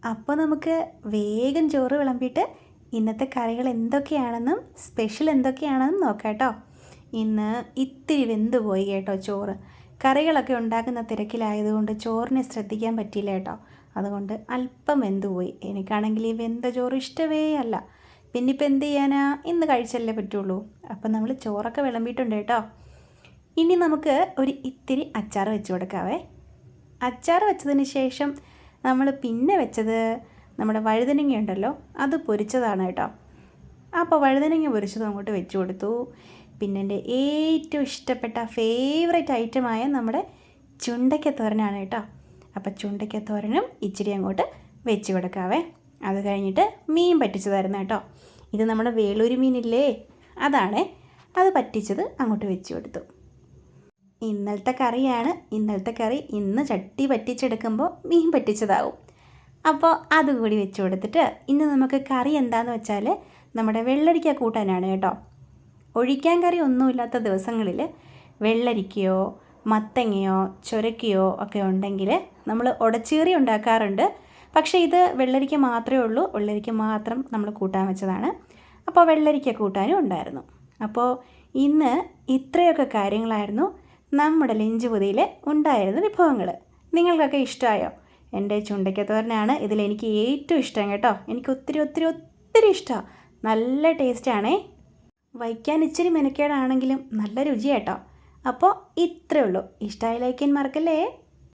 അപ്പോൾ നമുക്ക് വേഗം ചോറ് വിളമ്പിയിട്ട് ഇന്നത്തെ കറികൾ എന്തൊക്കെയാണെന്നും സ്പെഷ്യൽ എന്തൊക്കെയാണെന്നും നോക്കാം കേട്ടോ. ഇന്ന് ഇത്തിരി വെന്ത് പോയി കേട്ടോ ചോറ്. കറികളൊക്കെ ഉണ്ടാക്കുന്ന തിരക്കിലായതുകൊണ്ട് ചോറിനെ ശ്രദ്ധിക്കാൻ പറ്റിയില്ല കേട്ടോ. അതുകൊണ്ട് അല്പം വെന്ത് പോയി. എനിക്കാണെങ്കിൽ ഈ വെന്ത ചോറ് ഇഷ്ടമേ അല്ല. പിന്നിപ്പോൾ എന്ത് ചെയ്യാനാ, ഇന്ന് കഴിച്ചല്ലേ പറ്റുള്ളൂ. അപ്പം നമ്മൾ ചോറൊക്കെ വിളമ്പിയിട്ടുണ്ട് കേട്ടോ. ഇനി നമുക്ക് ഒരു ഇത്തിരി അച്ചാർ വെച്ച് കൊടുക്കാവേ. അച്ചാർ വെച്ചതിന് ശേഷം നമ്മൾ പിന്നെ വെച്ചത് നമ്മുടെ വഴുതനങ്ങ ഉണ്ടല്ലോ, അത് പൊരിച്ചതാണ് കേട്ടോ. അപ്പോൾ വഴുതനങ്ങ പൊരിച്ചത് അങ്ങോട്ട് വെച്ച് കൊടുത്തു. പിന്നെ എൻ്റെ ഏറ്റവും ഇഷ്ടപ്പെട്ട ഫേവറേറ്റ് ഐറ്റമായ നമ്മുടെ ചുണ്ടയ്ക്കത്തോരനാണ് കേട്ടോ. അപ്പോൾ ചുണ്ടയ്ക്കത്തോരനും ഇച്ചിരി അങ്ങോട്ട് വെച്ച് കൊടുക്കാവേ. അത് കഴിഞ്ഞിട്ട് മീൻ പറ്റിച്ചതായിരുന്നു കേട്ടോ. ഇത് നമ്മുടെ വേളൂരി മീനില്ലേ, അതാണേ, അത് പറ്റിച്ചത് അങ്ങോട്ട് വെച്ച് കൊടുത്തു. ഇന്നലത്തെ കറിയാണ്. ഇന്നലത്തെ കറി ഇന്ന് ചട്ടി പറ്റിച്ചെടുക്കുമ്പോൾ മീൻ പറ്റിച്ചതാവും. അപ്പോൾ അതുകൂടി വെച്ച് കൊടുത്തിട്ട് ഇന്ന് നമുക്ക് കറി എന്താണെന്ന് വെച്ചാൽ നമ്മുടെ വെള്ളരിക്ക കൂട്ടാനാണ് കേട്ടോ. ഒഴിക്കാൻ കറി ഒന്നുമില്ലാത്ത ദിവസങ്ങളിൽ വെള്ളരിക്കയോ മത്തങ്ങയോ ചുരക്കയോ ഒക്കെ ഉണ്ടെങ്കിൽ നമ്മൾ ഉടച്ചീറി ഉണ്ടാക്കാറുണ്ട്. പക്ഷേ ഇത് വെള്ളരിക്ക മാത്രമേ ഉള്ളൂ. വെള്ളരിക്ക മാത്രം നമ്മൾ കൂട്ടാൻ വെച്ചതാണ്. അപ്പോൾ വെള്ളരിക്ക കൂട്ടാനും ഉണ്ടായിരുന്നു. അപ്പോൾ ഇന്ന് ഇത്രയൊക്കെ കാര്യങ്ങളായിരുന്നു നമ്മുടെ ലഞ്ച് പൊതിയിൽ ഉണ്ടായിരുന്ന വിഭവങ്ങൾ. നിങ്ങൾക്കൊക്കെ ഇഷ്ടമായോ? എൻ്റെ ചുണ്ടയ്ക്കത്തോരനാണ് ഇതിലെനിക്ക് ഏറ്റവും ഇഷ്ടം കേട്ടോ. എനിക്ക് ഒത്തിരി ഒത്തിരി ഒത്തിരി ഇഷ്ടമാണ്. നല്ല ടേസ്റ്റാണേ. വയ്ക്കാൻ ഇച്ചിരി മെനക്കേടാണെങ്കിലും നല്ല രുചിയാട്ടോ. അപ്പോൾ ഇത്രയേ ഉള്ളൂ. ഇഷ്ടമായി ലൈക്ക് ചെയ്യാൻ മറക്കല്ലേ.